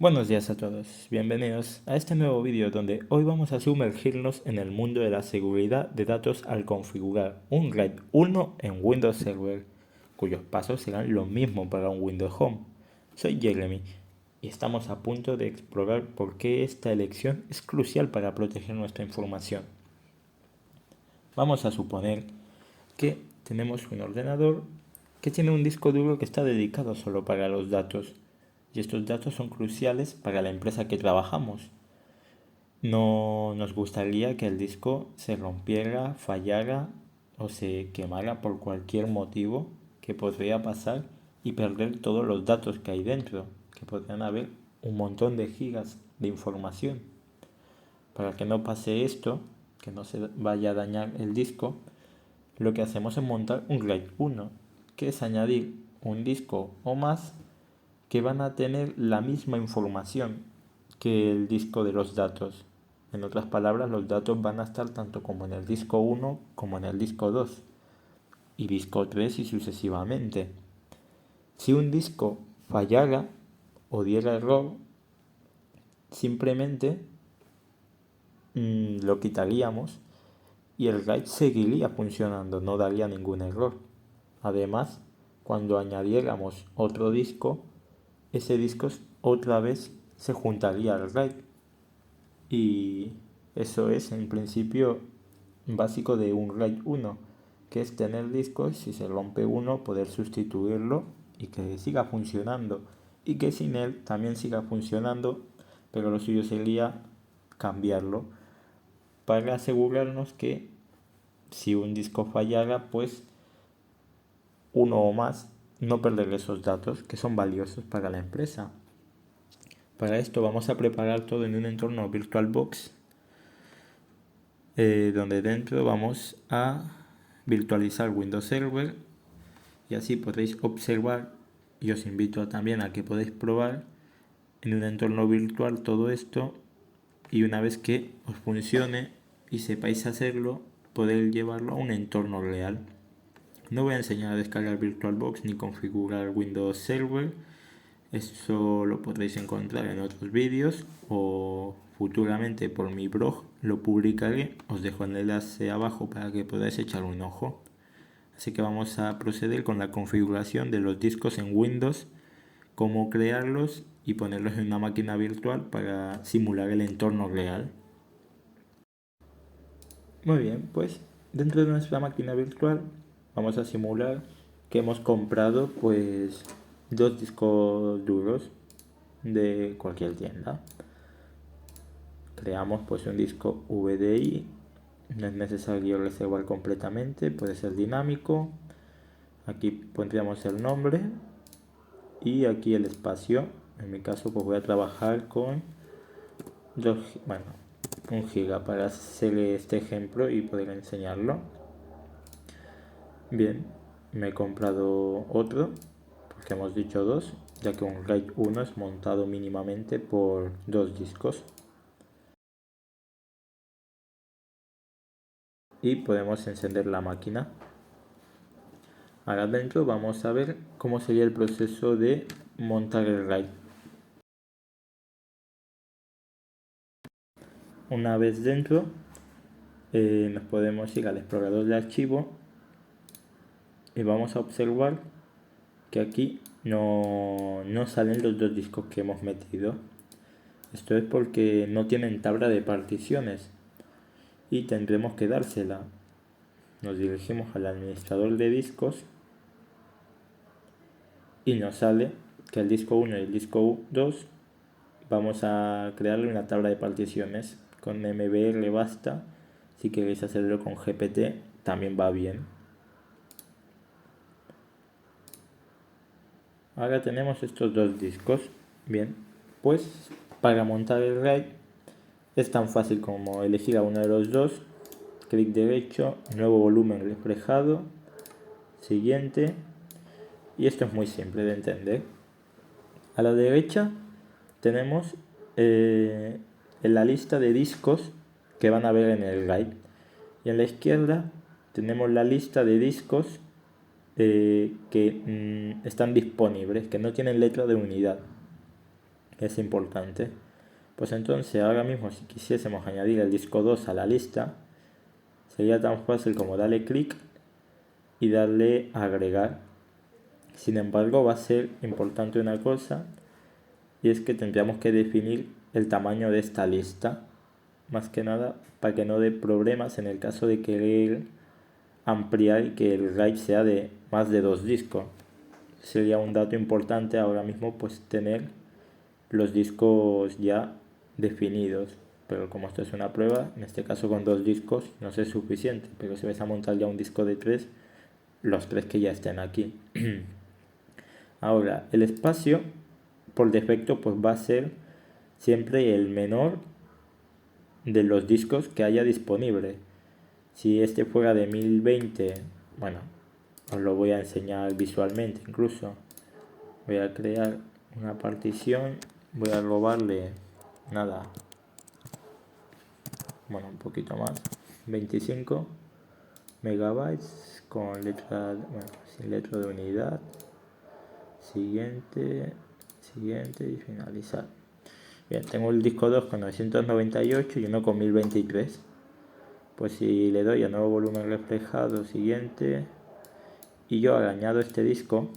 Buenos días a todos, bienvenidos a este nuevo vídeo donde hoy vamos a sumergirnos en el mundo de la seguridad de datos al configurar un RAID 1 en Windows Server, cuyos pasos serán lo mismo para un Windows Home. Soy Jeremy y estamos a punto de explorar por qué esta elección es crucial para proteger nuestra información. Vamos a suponer que tenemos un ordenador que tiene un disco duro que está dedicado solo para los datos. Y estos datos son cruciales para la empresa que trabajamos. No nos gustaría que el disco se rompiera, fallara o se quemara por cualquier motivo que podría pasar y perder todos los datos que hay dentro, que podrían haber un montón de gigas de información. Para que no pase esto, que no se vaya a dañar el disco, lo que hacemos es montar un RAID 1, que es añadir un disco o más que van a tener la misma información que el disco de los datos. En otras palabras, los datos van a estar tanto como en el disco 1 como en el disco 2 y disco 3 y sucesivamente. Si un disco fallara o diera error, simplemente lo quitaríamos y el RAID seguiría funcionando, no daría ningún error. Además, cuando añadiéramos otro disco, ese disco otra vez se juntaría al RAID. Y eso es en principio básico de un RAID 1, que es tener discos, si se rompe uno, poder sustituirlo y que siga funcionando. Y que sin él también siga funcionando, pero lo suyo sería cambiarlo para asegurarnos que si un disco fallara, pues uno o más no perder esos datos que son valiosos para la empresa. Para esto vamos a preparar todo en un entorno VirtualBox, donde dentro vamos a virtualizar Windows Server y así podréis observar, y os invito también a que podáis probar en un entorno virtual todo esto, y una vez que os funcione y sepáis hacerlo, poder llevarlo a un entorno real. No voy a enseñar a descargar VirtualBox ni configurar Windows Server. Eso lo podréis encontrar en otros vídeos o futuramente por mi blog lo publicaré. Os dejo el enlace abajo para que podáis echar un ojo. Así que vamos a proceder con la configuración de los discos en Windows, cómo crearlos y ponerlos en una máquina virtual para simular el entorno real. Muy bien, pues dentro de nuestra máquina virtual vamos a simular que hemos comprado pues dos discos duros de cualquier tienda. Creamos pues un disco VDI, no es necesario reservar completamente, puede ser dinámico. Aquí pondríamos el nombre y aquí el espacio. En mi caso pues voy a trabajar con 1 giga para hacer este ejemplo y poder enseñarlo. Bien, me he comprado otro porque hemos dicho dos, ya que un RAID 1 es montado mínimamente por dos discos. Y podemos encender la máquina. Ahora dentro vamos a ver cómo sería el proceso de montar el RAID. Una vez dentro, nos podemos ir al explorador de archivo y vamos a observar que aquí no salen los dos discos que hemos metido. Esto es porque no tienen tabla de particiones y tendremos que dársela. Nos dirigimos al administrador de discos y nos sale que el disco 1 y el disco 2 vamos a crearle una tabla de particiones. Con MBR basta. Si queréis hacerlo con GPT también va bien. Ahora tenemos estos dos discos. Bien, pues para montar el RAID es tan fácil como elegir a uno de los dos, clic derecho, nuevo volumen reflejado, siguiente, y esto es muy simple de entender. A la derecha tenemos en la lista de discos que van a ver en el RAID, y en la izquierda tenemos la lista de discos que están disponibles, que no tienen letra de unidad. es importante. Pues entonces ahora mismo si quisiésemos añadir el disco 2 a la lista, sería tan fácil como darle clic y darle a agregar. Sin embargo, va a ser importante una cosa, y es que tendríamos que definir el tamaño de esta lista, más que nada para que no dé problemas en el caso de querer ampliar y que el RAID sea de más de 2 discos. Sería un dato importante ahora mismo pues tener los discos ya definidos, pero como esto es una prueba, en este caso con 2 discos no es suficiente, pero si vais a montar ya un disco de 3, los 3 que ya estén aquí. Ahora, el espacio por defecto pues va a ser siempre el menor de los discos que haya disponible. Si este fuera de 1020, bueno, os lo voy a enseñar visualmente incluso. Voy a crear una partición, voy a robarle nada, bueno, un poquito más, 25 megabytes con letra, bueno, sin letra de unidad. Siguiente y finalizar. Bien, tengo el disco 2 con 998 y uno con 1023. Pues si le doy a nuevo volumen reflejado, siguiente, y yo ahora añado este disco,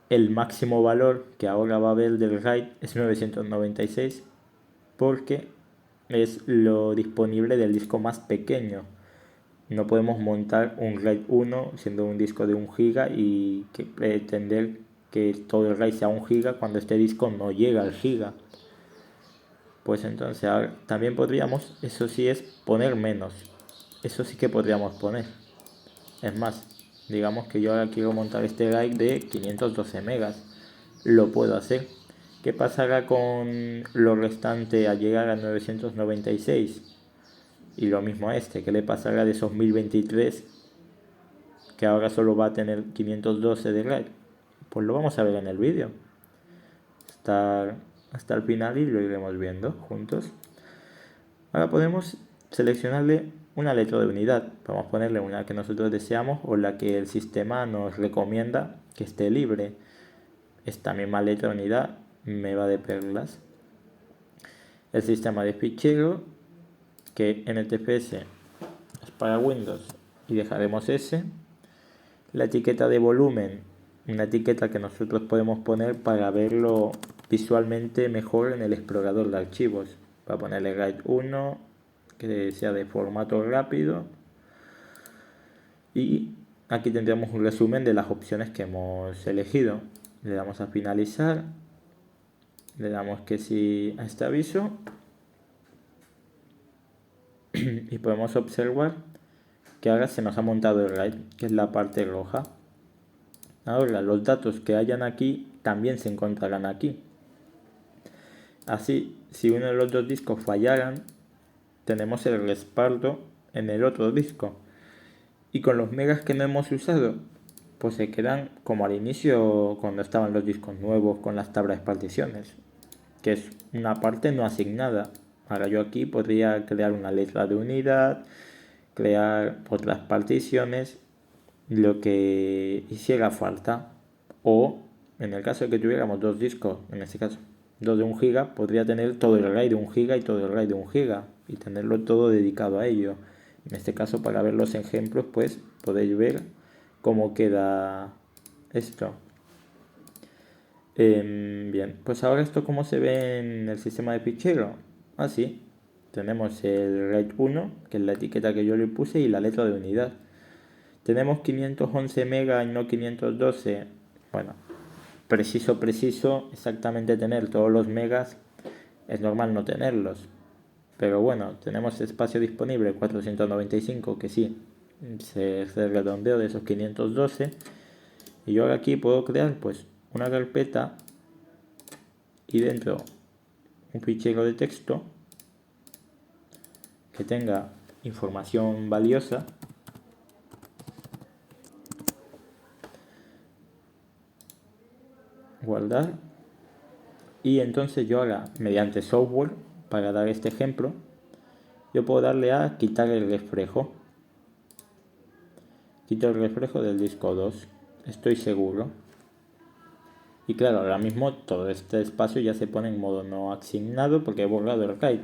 el máximo valor que ahora va a haber del RAID es 996 porque es lo disponible del disco más pequeño. No podemos montar un RAID 1 siendo un disco de 1 GB y pretender que todo el RAID sea 1 GB cuando este disco no llega al giga. Pues entonces ahora también podríamos, eso sí es poner menos. Eso sí que podríamos poner. Es más, digamos que yo ahora quiero montar este RAID de 512 megas. Lo puedo hacer. ¿Qué pasará con lo restante al llegar a 996? Y lo mismo a este, ¿qué le pasará de esos 1023 que ahora solo va a tener 512 de RAID? Pues lo vamos a ver en el vídeo hasta el final y lo iremos viendo juntos. Ahora podemos seleccionarle una letra de unidad. Podemos ponerle una que nosotros deseamos o la que el sistema nos recomienda que esté libre. Esta misma letra de unidad me va de perlas. El sistema de fichero, que NTFS es para Windows y dejaremos ese. La etiqueta de volumen, una etiqueta que nosotros podemos poner para verlo visualmente mejor en el explorador de archivos. Para ponerle RAID 1, que sea de formato rápido, y aquí tendremos un resumen de las opciones que hemos elegido. Le damos a finalizar, le damos que sí a este aviso y podemos observar que ahora se nos ha montado el RAID, que es la parte roja. Ahora los datos que hayan aquí también se encontrarán aquí. Así, si uno de los dos discos fallaran, tenemos el respaldo en el otro disco. Y con los megas que no hemos usado, pues se quedan como al inicio cuando estaban los discos nuevos con las tablas de particiones, que es una parte no asignada. Ahora yo aquí podría crear una letra de unidad, crear otras particiones, lo que hiciera falta. O en el caso de que tuviéramos dos discos, en este caso 2 de 1 GB, podría tener todo el RAID de 1 GB y todo el RAID de 1 GB y tenerlo todo dedicado a ello. En este caso, para ver los ejemplos, pues podéis ver cómo queda esto. Bien, pues ahora esto cómo se ve en el sistema de fichero. Así, tenemos el RAID 1, que es la etiqueta que yo le puse, y la letra de unidad. Tenemos 511 megas y no 512. Bueno, preciso, exactamente tener todos los megas, es normal no tenerlos. Pero bueno, tenemos espacio disponible 495, que sí, se redondeó de esos 512. Y yo ahora aquí puedo crear pues una carpeta y dentro un fichero de texto que tenga información valiosa. Guardar. Y entonces yo ahora, mediante software, para dar este ejemplo, yo puedo darle a quitar el reflejo. Quito el reflejo del disco 2, estoy seguro. Y claro, ahora mismo todo este espacio ya se pone en modo no asignado porque he borrado el RAID.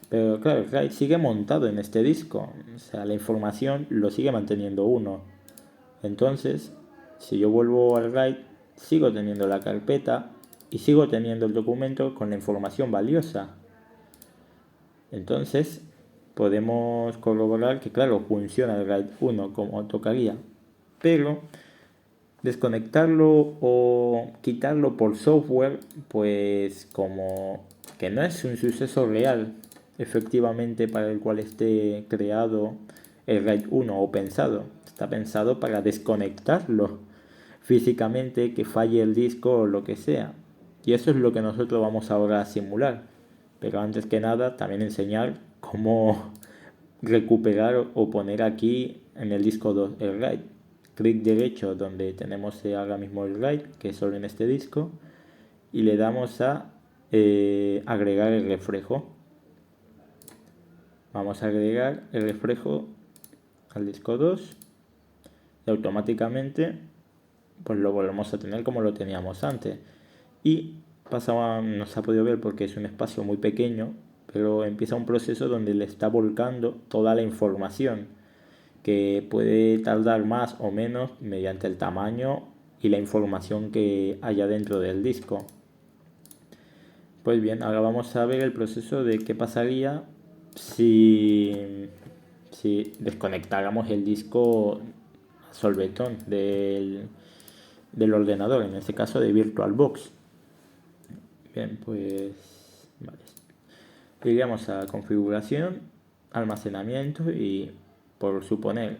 Pero claro, el RAID sigue montado en este disco. O sea, la información lo sigue manteniendo uno. Entonces, si yo vuelvo al RAID, sigo teniendo la carpeta y sigo teniendo el documento con la información valiosa. Entonces, podemos corroborar que, claro, funciona el RAID 1 como tocaría. Pero desconectarlo o quitarlo por software, pues como que no es un suceso real, efectivamente, para el cual esté creado el RAID 1 o pensado. Está pensado para desconectarlo físicamente, que falle el disco o lo que sea. Y eso es lo que nosotros vamos ahora a simular. Pero antes que nada, también enseñar cómo recuperar o poner aquí en el disco 2 el RAID. Clic derecho donde tenemos ahora mismo el RAID, que es solo en este disco, y le damos a agregar el reflejo. Vamos a agregar el reflejo al disco 2 y automáticamente pues lo volvemos a tener como lo teníamos antes. Y pasaba, no se ha podido ver porque es un espacio muy pequeño, pero empieza un proceso donde le está volcando toda la información, que puede tardar más o menos mediante el tamaño y la información que haya dentro del disco. Pues bien, ahora vamos a ver el proceso de qué pasaría si desconectáramos el disco solvetón del ordenador, en este caso de VirtualBox. Bien, pues vale. Iríamos a configuración, almacenamiento y, por suponer,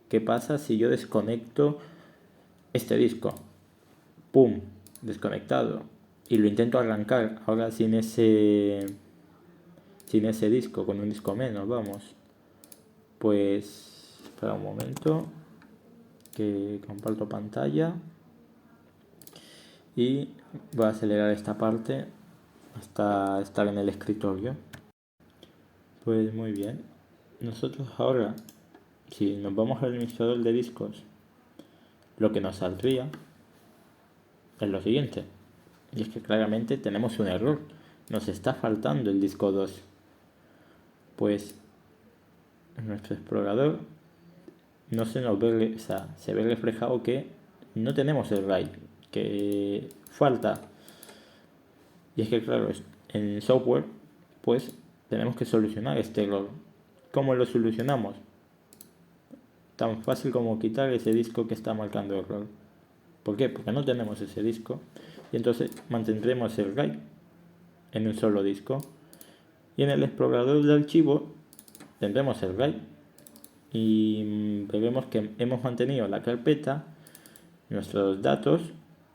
¿qué pasa si yo desconecto este disco? ¡Pum! Desconectado. Y lo intento arrancar ahora sin ese disco, con un disco menos, vamos. Pues espera un momento que comparto pantalla y voy a acelerar esta parte hasta estar en el escritorio. Pues muy bien. Nosotros ahora, si nos vamos al administrador de discos, lo que nos saldría es lo siguiente. Y es que claramente tenemos un error. Nos está faltando el disco 2. Pues en nuestro explorador no se nos ve, o sea, se ve reflejado que no tenemos el RAID, que falta. Y es que claro, en software pues tenemos que solucionar este error. ¿Cómo lo solucionamos? Tan fácil como quitar ese disco que está marcando error. ¿Por qué? Porque no tenemos ese disco y entonces mantendremos el RAID en un solo disco y en el explorador de archivos tendremos el RAID y veremos que hemos mantenido la carpeta, nuestros datos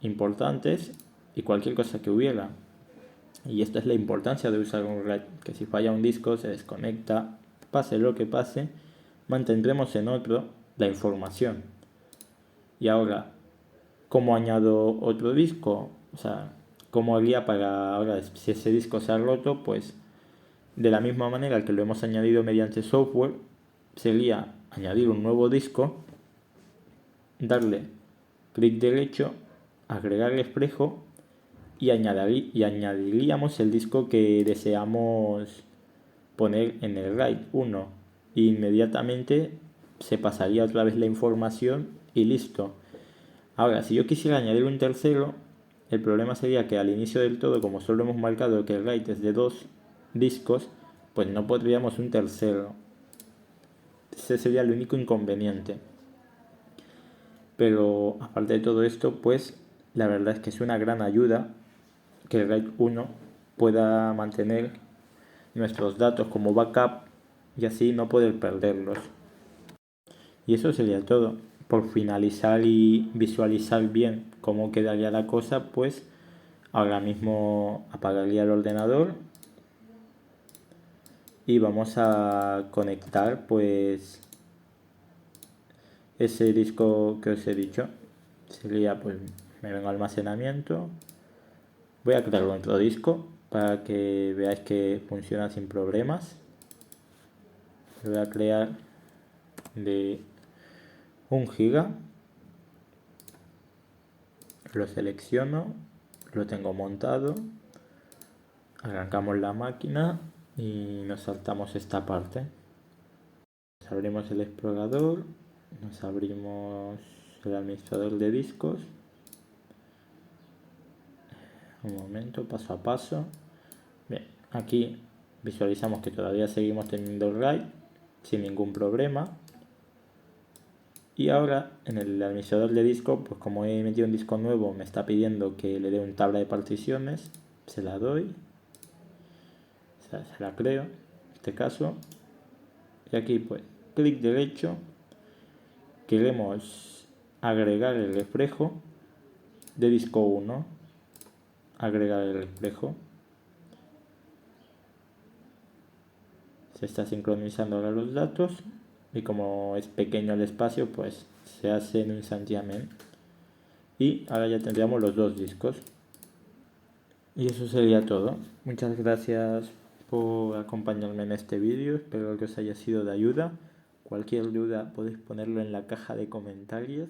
importantes y cualquier cosa que hubiera. Y esta es la importancia de usar un RAID, que si falla un disco se desconecta, pase lo que pase, mantendremos en otro la información. Y ahora, ¿cómo añado otro disco? O sea, ¿cómo haría para ahora, si ese disco se ha roto? Pues de la misma manera que lo hemos añadido mediante software, sería añadir un nuevo disco, darle clic derecho, agregar reflejo y añadiríamos el disco que deseamos poner en el RAID 1 e inmediatamente se pasaría otra vez la información y listo. Ahora, si yo quisiera añadir un tercero, el problema sería que al inicio del todo, como solo hemos marcado que el RAID es de 2 discos, pues no podríamos un tercero. Ese sería el único inconveniente. Pero aparte de todo esto, pues la verdad es que es una gran ayuda que el RAID 1 pueda mantener nuestros datos como backup y así no poder perderlos. Y eso sería todo. Por finalizar y visualizar bien cómo quedaría la cosa, pues ahora mismo apagaría el ordenador y vamos a conectar pues ese disco que os he dicho. Sería pues me vengo a almacenamiento, voy a crear otro disco para que veáis que funciona sin problemas. Lo voy a crear de 1 giga, lo selecciono Lo tengo montado. Arrancamos la máquina y nos saltamos esta parte. Nos abrimos el explorador, nos abrimos el administrador de discos. Un momento, paso a paso. Bien, aquí visualizamos que todavía seguimos teniendo el RAID sin ningún problema. Y ahora en el administrador de disco, pues como he metido un disco nuevo, me está pidiendo que le dé un tabla de particiones. Se la doy. Se la creo, en este caso. Y aquí pues clic derecho. Queremos agregar el reflejo de disco 1. Agregar el reflejo. Se está sincronizando ahora los datos y como es pequeño el espacio, pues se hace en un santiamén. Y ahora ya tendríamos los dos discos. Y eso sería todo. Muchas gracias por acompañarme en este vídeo. Espero que os haya sido de ayuda. Cualquier duda podéis ponerlo en la caja de comentarios.